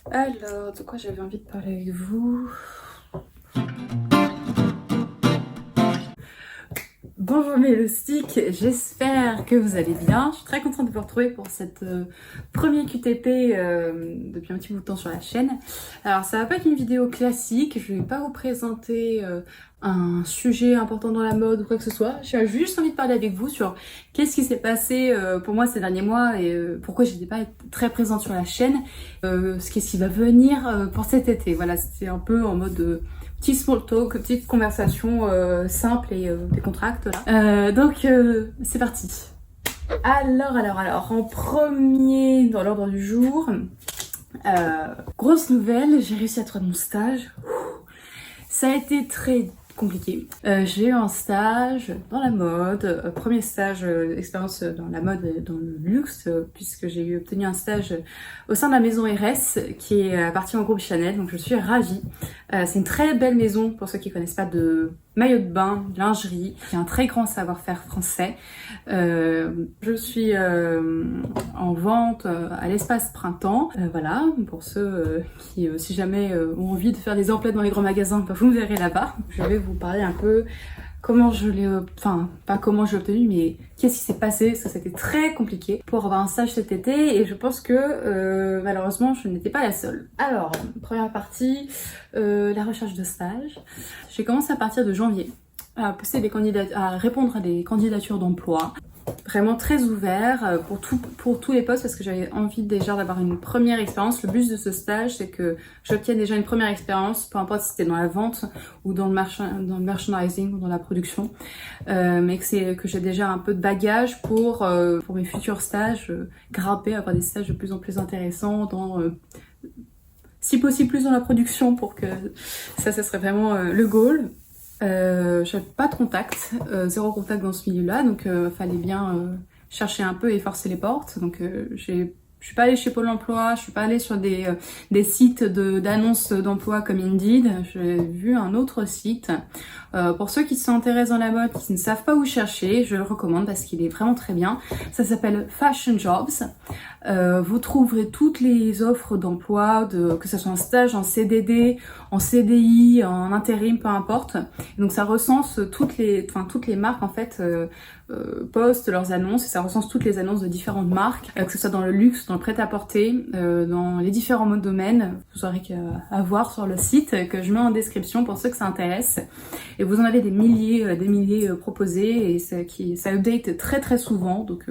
Alors, de quoi j'avais envie de parler avec vous? Bonjour mes loustiques, j'espère que vous allez bien. Je suis très contente de vous retrouver pour cette premier QTP depuis un petit bout de temps sur la chaîne. Alors ça va pas être une vidéo classique, je vais pas vous présenter un sujet important dans la mode ou quoi que ce soit. J'ai juste envie de parler avec vous sur qu'est-ce qui s'est passé pour moi ces derniers mois et pourquoi j'étais pas très présente sur la chaîne, qu'est-ce qui va venir pour cet été. Voilà, c'était un peu en mode... petit small talk, petite conversation simple et décontracte là. Donc c'est parti. Alors, en premier dans l'ordre du jour, grosse nouvelle, j'ai réussi à trouver mon stage. Ça a été très compliqué. J'ai eu un stage dans la mode, premier stage expérience dans la mode et dans le luxe, puisque j'ai obtenu un stage au sein de la maison RS qui est appartient au groupe Chanel, donc je suis ravie. C'est une très belle maison pour ceux qui connaissent pas, de maillot de bain, lingerie, qui a un très grand savoir-faire français. Je suis en vente à l'espace printemps, voilà, pour ceux qui, si jamais ont envie de faire des emplettes dans les grands magasins, vous me verrez là-bas. Je vais vous parler un peu comment je l'ai, enfin pas comment je l'ai obtenu, mais qu'est-ce qui s'est passé, parce que c'était très compliqué pour avoir un stage cet été et je pense que malheureusement je n'étais pas la seule. Alors, première partie, la recherche de stage. J'ai commencé à partir de janvier à poster à répondre à des candidatures d'emploi. Vraiment très ouvert pour tous les postes parce que j'avais envie déjà d'avoir une première expérience. Le but de ce stage, c'est que j'obtienne déjà une première expérience, peu importe si c'était dans la vente ou dans le merchandising ou dans la production, mais que j'ai déjà un peu de bagage pour mes futurs stages, grimper, avoir des stages de plus en plus intéressants dans si possible plus dans la production pour que ça serait vraiment le goal. J'avais pas de contact, zéro contact dans ce milieu-là, donc fallait bien chercher un peu et forcer les portes. Donc je suis pas allée chez Pôle Emploi, je suis pas allée sur des sites d'annonces d'emploi comme Indeed. J'ai vu un autre site. Pour ceux qui s'intéressent dans la mode, qui ne savent pas où chercher, je le recommande parce qu'il est vraiment très bien. Ça s'appelle Fashion Jobs. Vous trouverez toutes les offres d'emploi, que ce soit en stage, en CDD, en CDI, en intérim, peu importe. Donc ça recense toutes les marques en fait postent leurs annonces et ça recense toutes les annonces de différentes marques, que ce soit dans le luxe, dans le prêt-à-porter, dans les différents domaines. Vous aurez qu'à voir sur le site que je mets en description pour ceux que ça intéresse. Et vous en avez des milliers proposés et ça update très très souvent, donc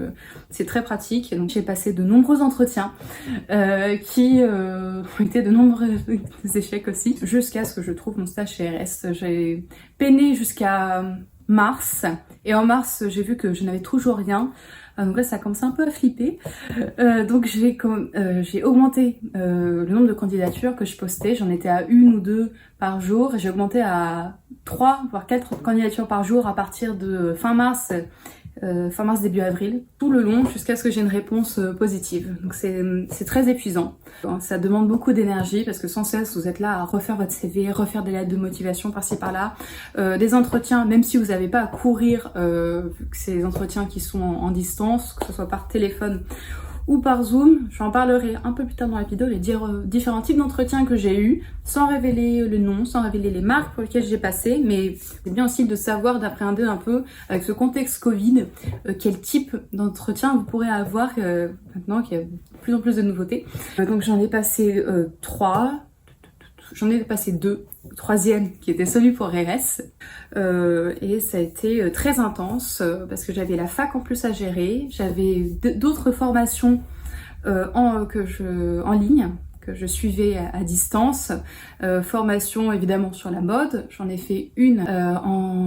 c'est très pratique. Et donc j'ai passé de nombreux entretiens qui ont été de nombreux échecs aussi, jusqu'à ce que je trouve mon stage chez RS. J'ai peiné jusqu'à mars, et en mars j'ai vu que je n'avais toujours rien. Donc là ça a commencé un peu à flipper, donc j'ai augmenté le nombre de candidatures que je postais. J'en étais à 1 ou 2 par jour et j'ai augmenté à 3 voire 4 candidatures par jour à partir de fin mars début avril, tout le long jusqu'à ce que j'ai une réponse positive. Donc c'est très épuisant. Ça demande beaucoup d'énergie parce que sans cesse vous êtes là à refaire votre CV, refaire des lettres de motivation par-ci par-là, des entretiens, même si vous n'avez pas à courir, vu que c'est des entretiens qui sont en distance, que ce soit par téléphone ou par Zoom. J'en parlerai un peu plus tard dans la vidéo, les différents types d'entretiens que j'ai eus, sans révéler le nom, sans révéler les marques pour lesquelles j'ai passé, mais c'est bien aussi de savoir, d'appréhender un peu, avec ce contexte Covid, quel type d'entretien vous pourrez avoir maintenant qu'il y a de plus en plus de nouveautés. Donc j'en ai passé 3, j'en ai passé 2, le troisième qui était celui pour RS, et ça a été très intense parce que j'avais la fac en plus à gérer, j'avais d'autres formations en ligne que je suivais à distance, formation évidemment sur la mode. J'en ai fait une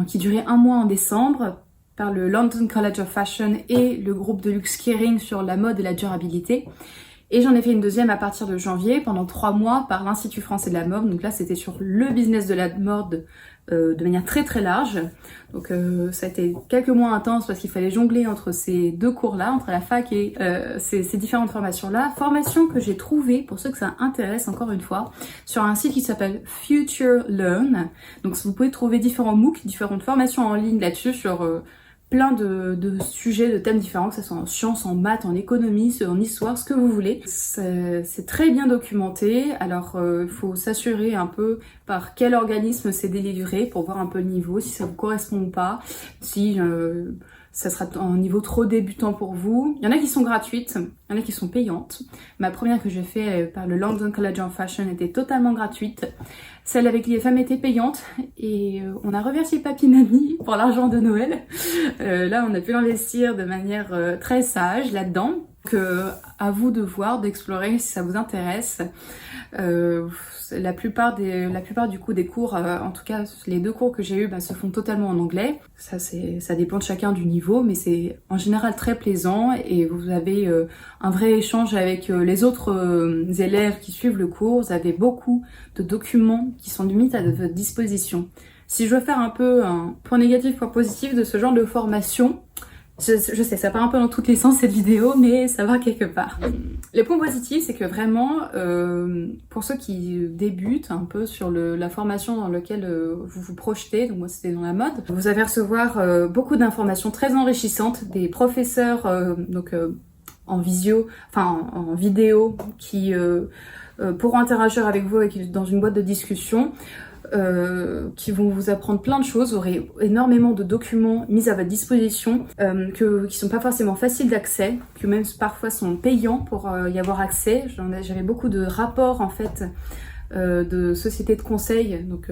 qui durait 1 mois en décembre par le London College of Fashion et le groupe de luxe Kering sur la mode et la durabilité. Et j'en ai fait une deuxième à partir de janvier pendant 3 mois par l'Institut français de la mode. Donc là, c'était sur le business de la mode de manière très très large. Donc ça a été quelques mois intenses parce qu'il fallait jongler entre ces 2 cours-là, entre la fac et ces différentes formations-là. Formation que j'ai trouvée, pour ceux que ça intéresse encore une fois, sur un site qui s'appelle Future Learn. Donc vous pouvez trouver différents MOOC, différentes formations en ligne là-dessus sur plein de sujets, de thèmes différents, que ce soit en sciences, en maths, en économie, en histoire, ce que vous voulez. C'est très bien documenté, alors il faut s'assurer un peu par quel organisme c'est délivré pour voir un peu le niveau, si ça vous correspond ou pas, si ça sera un niveau trop débutant pour vous. Il y en a qui sont gratuites, il y en a qui sont payantes. Ma première que j'ai fait par le London College of Fashion était totalement gratuite. Celle avec l'IFM était payante et on a reversé papy mamie pour l'argent de Noël. Là, on a pu l'investir de manière très sage là-dedans. Que à vous de voir, d'explorer si ça vous intéresse. La plupart du coup des cours, en tout cas les 2 cours que j'ai eus, se font totalement en anglais. Ça dépend de chacun du niveau, mais c'est en général très plaisant et vous avez un vrai échange avec les autres élèves qui suivent le cours. Vous avez beaucoup de documents qui sont limite à votre disposition. Si je veux faire un peu un point négatif, point positif de ce genre de formation, je sais, ça part un peu dans tous les sens cette vidéo, mais ça va quelque part. Les points positifs, c'est que vraiment, pour ceux qui débutent un peu sur la formation dans laquelle vous vous projetez, donc moi c'était dans la mode, vous allez recevoir beaucoup d'informations très enrichissantes, des professeurs en vidéo, qui pourront interagir avec vous dans une boîte de discussion. Qui vont vous apprendre plein de choses. Vous aurez énormément de documents mis à votre disposition qui sont pas forcément faciles d'accès, qui même parfois sont payants pour y avoir accès. J'avais beaucoup de rapports en fait de sociétés de conseil. Donc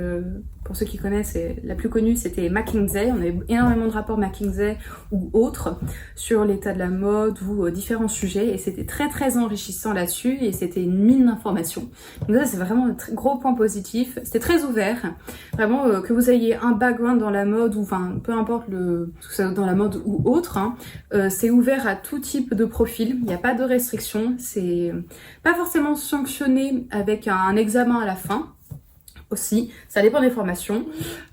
pour ceux qui connaissent, la plus connue c'était McKinsey. On avait énormément de rapports McKinsey ou autres sur l'état de la mode ou différents sujets et c'était très très enrichissant là-dessus et c'était une mine d'informations. Donc ça c'est vraiment un gros point positif. C'était très ouvert. Vraiment que vous ayez un background dans la mode ou enfin peu importe que ce soit dans la mode ou autre, c'est ouvert à tout type de profil. Il n'y a pas de restrictions. C'est pas forcément sanctionné avec un examen à la fin. Aussi, ça dépend des formations.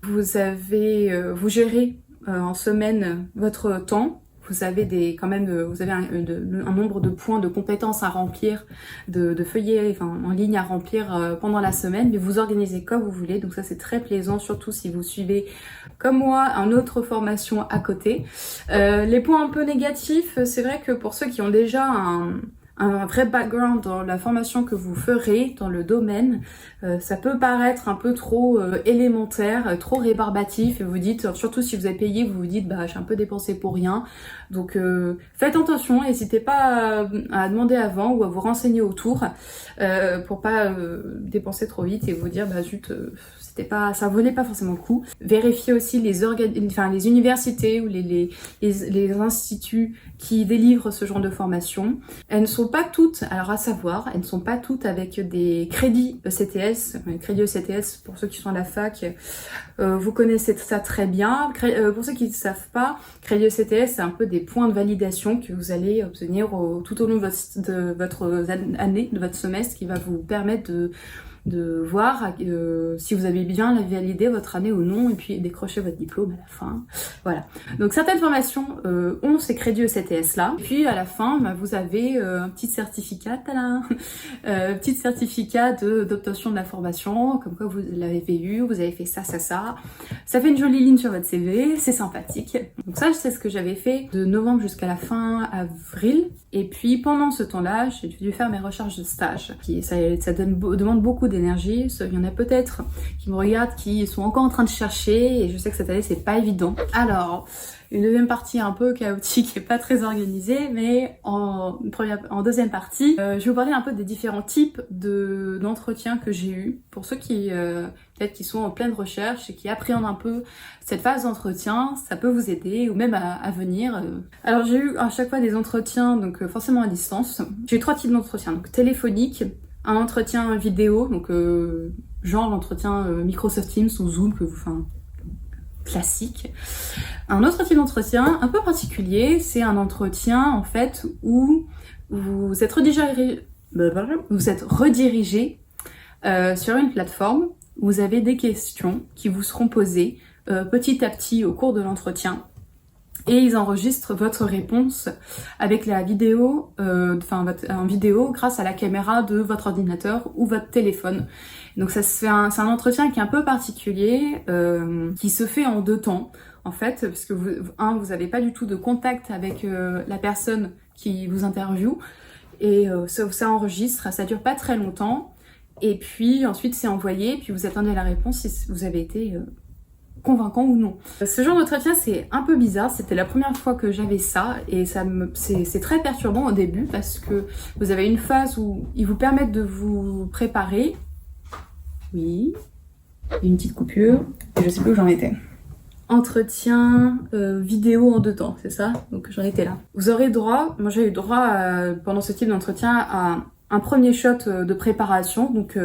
Vous gérez en semaine votre temps. Vous avez un nombre de points de compétences à remplir, de feuillets en ligne à remplir pendant la semaine, mais vous organisez comme vous voulez. Donc ça c'est très plaisant, surtout si vous suivez comme moi une autre formation à côté. Les points un peu négatifs, c'est vrai que pour ceux qui ont déjà un vrai background dans la formation que vous ferez dans le domaine, ça peut paraître un peu trop élémentaire, trop rébarbatif et vous dites, surtout si vous avez payé, vous vous dites j'ai un peu dépensé pour rien. Donc faites attention, n'hésitez pas à demander avant ou à vous renseigner autour pour pas dépenser trop vite et vous dire zut, ça valait pas forcément le coup. Vérifiez aussi les universités ou les instituts qui délivrent ce genre de formation. Elles ne sont pas toutes, alors à savoir, elles ne sont pas toutes avec des crédits ECTS. Crédits ECTS, pour ceux qui sont à la fac, vous connaissez ça très bien. Pour ceux qui ne savent pas, crédit ECTS, c'est un peu des points de validation que vous allez obtenir tout au long de votre année, de votre semestre, qui va vous permettre de voir si vous avez bien validé votre année ou non et puis décrocher votre diplôme à la fin. Voilà. Donc certaines formations ont ces crédits ECTS là. Et puis à la fin, vous avez un petit certificat, petit certificat d'obtention de la formation, comme quoi vous l'avez eu, vous avez fait ça. Ça fait une jolie ligne sur votre CV, c'est sympathique. Donc ça, c'est ce que j'avais fait de novembre jusqu'à la fin avril. Et puis pendant ce temps-là, j'ai dû faire mes recherches de stage. Ça demande beaucoup d'énergie. Il y en a peut-être qui me regardent, qui sont encore en train de chercher et je sais que cette année c'est pas évident. Alors, une deuxième partie un peu chaotique et pas très organisée, mais en deuxième partie, je vais vous parler un peu des différents types d'entretiens que j'ai eu. Pour ceux qui peut-être qui sont en pleine recherche et qui appréhendent un peu cette phase d'entretien, ça peut vous aider ou même à venir. Alors j'ai eu à chaque fois des entretiens, donc forcément à distance. J'ai eu 3 types d'entretiens, donc téléphonique, un entretien vidéo, donc genre l'entretien Microsoft Teams ou Zoom, classique. Un autre type d'entretien un peu particulier, c'est un entretien en fait où vous êtes redirigé sur une plateforme. Vous avez des questions qui vous seront posées petit à petit au cours de l'entretien. et ils enregistrent votre réponse avec la vidéo, en vidéo grâce à la caméra de votre ordinateur ou votre téléphone. Donc ça c'est un entretien qui est un peu particulier, qui se fait en 2 temps en fait, parce que vous avez pas du tout de contact avec la personne qui vous interviewe, et ça enregistre, ça dure pas très longtemps, et puis ensuite c'est envoyé, puis vous attendez la réponse si vous avez été convaincant ou non. Ce genre d'entretien c'est un peu bizarre, c'était la première fois que j'avais ça, et c'est très perturbant au début, parce que vous avez une phase où ils vous permettent de vous préparer. Oui, une petite coupure, et je sais plus où j'en étais. Entretien vidéo en 2 temps, c'est ça? Donc j'en étais là. Vous aurez droit, moi j'ai eu droit pendant ce type d'entretien à un premier shot de préparation, donc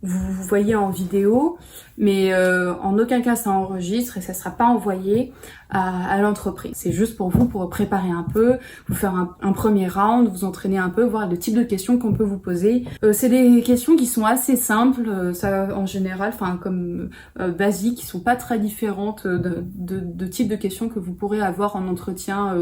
vous voyez en vidéo, mais en aucun cas ça enregistre et ça sera pas envoyé à l'entreprise. C'est juste pour vous, pour préparer un peu, vous faire un premier round, vous entraîner un peu, voir le type de questions qu'on peut vous poser. C'est des questions qui sont assez simples, ça en général, enfin comme basiques, qui sont pas très différentes de types de questions que vous pourrez avoir en entretien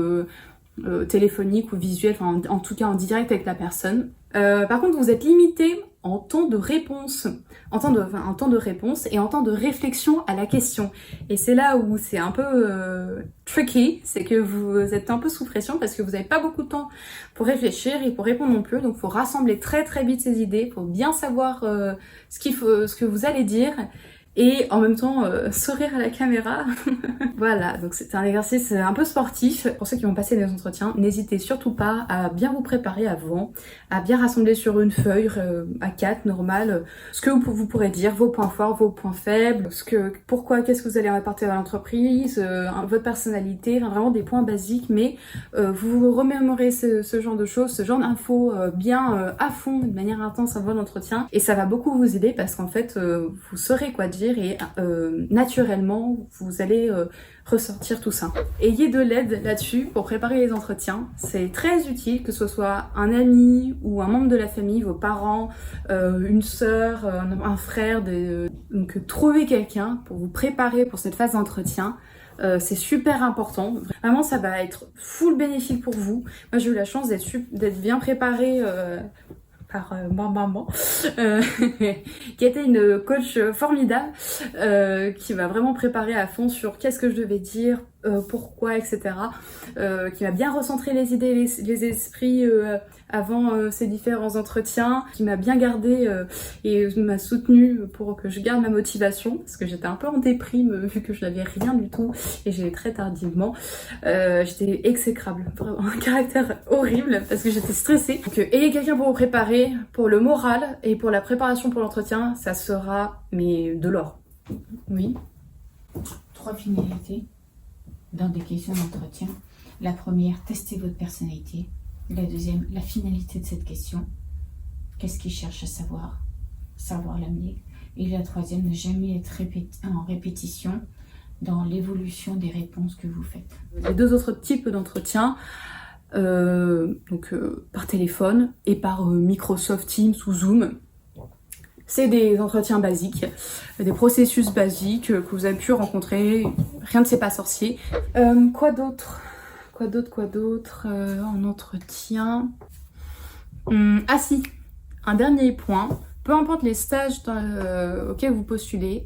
téléphonique ou visuel, enfin en tout cas en direct avec la personne. Par contre, vous êtes limité en temps de réponse, en temps de réponse et en temps de réflexion à la question. Et c'est là où c'est un peu tricky, c'est que vous êtes un peu sous pression parce que vous n'avez pas beaucoup de temps pour réfléchir et pour répondre non plus. Donc, il faut rassembler très très vite ces idées pour bien savoir ce que vous allez dire. Et en même temps sourire à la caméra. Voilà, donc c'est un exercice un peu sportif. Pour ceux qui vont passer des entretiens, n'hésitez surtout pas à bien vous préparer avant, à bien rassembler sur une feuille A4 normale ce que vous pourrez dire, vos points forts, vos points faibles, qu'est-ce que vous allez apporter à l'entreprise, votre personnalité, enfin vraiment des points basiques, mais vous remémorez ce genre de choses, ce genre d'infos bien à fond, de manière intense avant l'entretien, et ça va beaucoup vous aider parce qu'en fait vous saurez quoi dire et naturellement vous allez ressortir tout ça. Ayez de l'aide là-dessus pour préparer les entretiens, c'est très utile, que ce soit un ami ou un membre de la famille, vos parents, une sœur, un frère, donc trouvez quelqu'un pour vous préparer pour cette phase d'entretien. C'est super important, vraiment ça va être full bénéfique pour vous. Moi j'ai eu la chance d'être bien préparée par maman, qui était une coach formidable, qui m'a vraiment préparée à fond sur qu'est-ce que je devais dire, pourquoi, etc. Qui m'a bien recentré les idées, les esprits avant ces différents entretiens, qui m'a bien gardée et m'a soutenue pour que je garde ma motivation, parce que j'étais un peu en déprime vu que je n'avais rien du tout et j'ai très tardivement. J'étais exécrable, vraiment un caractère horrible parce que j'étais stressée. Donc ayez quelqu'un pour vous préparer, pour le moral et pour la préparation pour l'entretien, ça sera mais de l'or. Oui. 3 finalités dans des questions d'entretien. La première, tester votre personnalité. La deuxième, la finalité de cette question. Qu'est-ce qu'il cherche à savoir l'amener. Et la troisième, ne jamais être en répétition dans l'évolution des réponses que vous faites. Les 2 autres types d'entretien, par téléphone et par Microsoft Teams ou Zoom. C'est des entretiens basiques, des processus basiques que vous avez pu rencontrer, rien ne s'est pas sorcier. Quoi d'autre en entretien? Ah si, un dernier point, peu importe les stages auxquels vous postulez,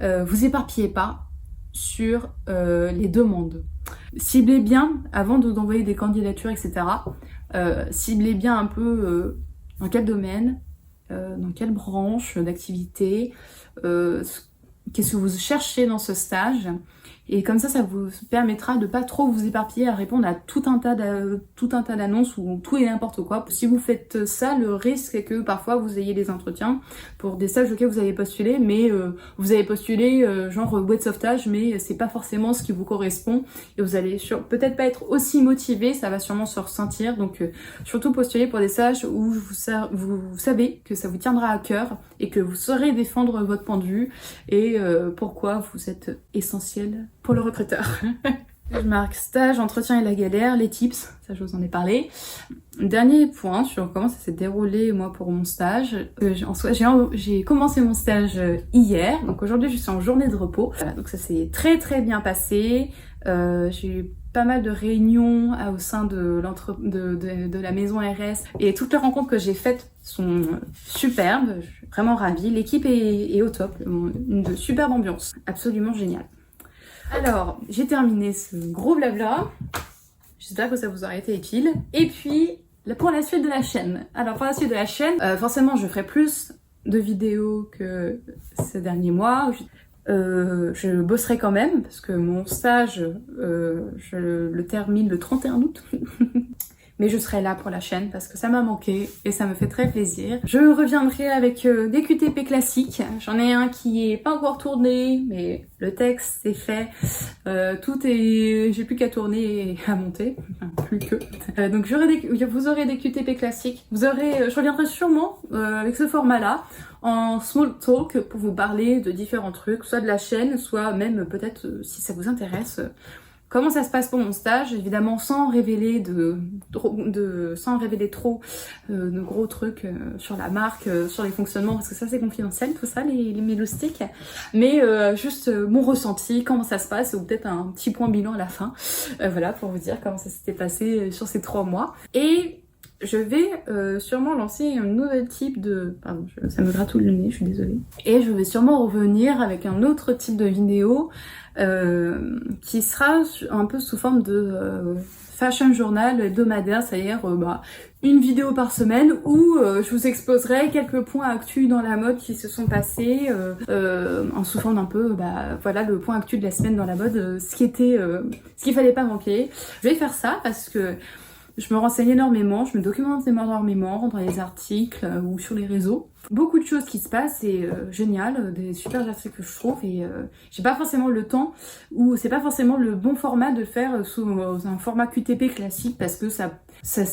vous éparpillez pas sur les demandes. Ciblez bien, avant d'envoyer des candidatures, etc., ciblez bien un peu dans quel domaine, dans quelle branche d'activité, qu'est-ce que vous cherchez dans ce stage. Et comme ça vous permettra de pas trop vous éparpiller à répondre à tout un tas d'annonces ou tout et n'importe quoi. Si vous faites ça, le risque est que parfois vous ayez des entretiens pour des stages auxquels vous avez postulé, mais vous avez postulé genre web sauvetage, mais c'est pas forcément ce qui vous correspond et vous allez peut-être pas être aussi motivé, ça va sûrement se ressentir. Donc surtout postuler pour des stages où vous savez que ça vous tiendra à cœur et que vous saurez défendre votre point de vue et pourquoi vous êtes essentiel pour le recruteur. Je marque stage, entretien et la galère, les tips, ça je vous en ai parlé. Dernier point sur comment ça s'est déroulé moi pour mon stage. J'ai commencé mon stage hier, donc aujourd'hui je suis en journée de repos. Voilà, donc ça s'est très très bien passé. J'ai eu pas mal de réunions au sein de la maison RS et toutes les rencontres que j'ai faites sont superbes, je suis vraiment ravie. L'équipe est au top, une superbe ambiance, absolument géniale. Alors, j'ai terminé ce gros blabla, j'espère que ça vous aura été utile. Et puis, pour la suite de la chaîne. Alors, pour la suite de la chaîne, forcément, je ferai plus de vidéos que ces derniers mois. Je bosserai quand même parce que mon stage, je le termine le 31 août. Mais je serai là pour la chaîne parce que ça m'a manqué et ça me fait très plaisir. Je reviendrai avec des QTP classiques. J'en ai un qui est pas encore tourné, mais le texte est fait. J'ai plus qu'à tourner et à monter. Enfin, plus que. Donc vous aurez des QTP classiques. Je reviendrai sûrement avec ce format-là en small talk pour vous parler de différents trucs, soit de la chaîne, soit même peut-être si ça vous intéresse. Comment ça se passe pour mon stage, évidemment sans révéler trop de gros trucs sur la marque, sur les fonctionnements, parce que ça c'est confidentiel tout ça, mes loustiques, mais juste mon ressenti, comment ça se passe, ou peut-être un petit point bilan à la fin, voilà, pour vous dire comment ça s'était passé sur ces 3 mois. Et je vais sûrement lancer un nouvel type de... Pardon, ça me gratouille le nez, je suis désolée. Et je vais sûrement revenir avec un autre type de vidéo qui sera un peu sous forme de fashion journal hebdomadaire, c'est-à-dire une vidéo par semaine où je vous exposerai quelques points actus dans la mode qui se sont passés en sous forme un peu, voilà, le point actu de la semaine dans la mode, ce qu'il fallait pas manquer. Je vais faire ça parce que je me renseigne énormément, je me documente énormément dans les articles ou sur les réseaux. Beaucoup de choses qui se passent, c'est génial, des super articles que je trouve et j'ai pas forcément le temps ou c'est pas forcément le bon format de le faire sous un format QTP classique parce que c'est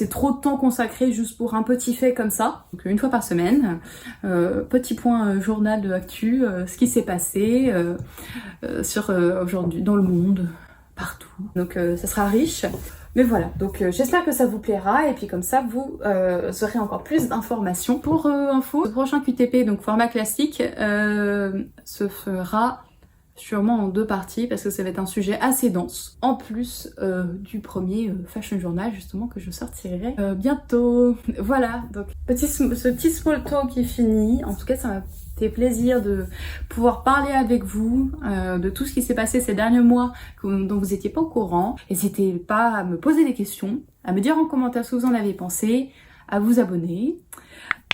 trop de temps consacré juste pour un petit fait comme ça. Donc une fois par semaine, petit point journal de actu, ce qui s'est passé aujourd'hui dans le monde. Partout. Donc ça sera riche. Mais voilà, donc j'espère que ça vous plaira et puis comme ça vous aurez encore plus d'informations. Pour info, le prochain QTP, donc format classique, se fera sûrement en 2 parties parce que ça va être un sujet assez dense. En plus du premier fashion journal justement que je sortirai bientôt. Voilà, donc ce petit small talk est fini. En tout cas ça m'a fait plaisir de pouvoir parler avec vous de tout ce qui s'est passé ces derniers mois dont vous n'étiez pas au courant. N'hésitez pas à me poser des questions, à me dire en commentaire ce que vous en avez pensé, à vous abonner,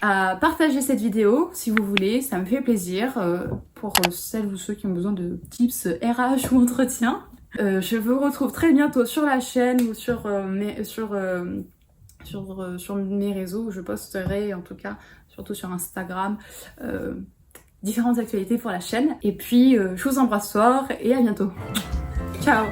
à partager cette vidéo si vous voulez, ça me fait plaisir pour celles ou ceux qui ont besoin de tips RH ou entretien. Je vous retrouve très bientôt sur la chaîne ou sur mes réseaux où je posterai, en tout cas surtout sur Instagram, différentes actualités pour la chaîne. Et puis je vous embrasse fort et à bientôt. Ciao.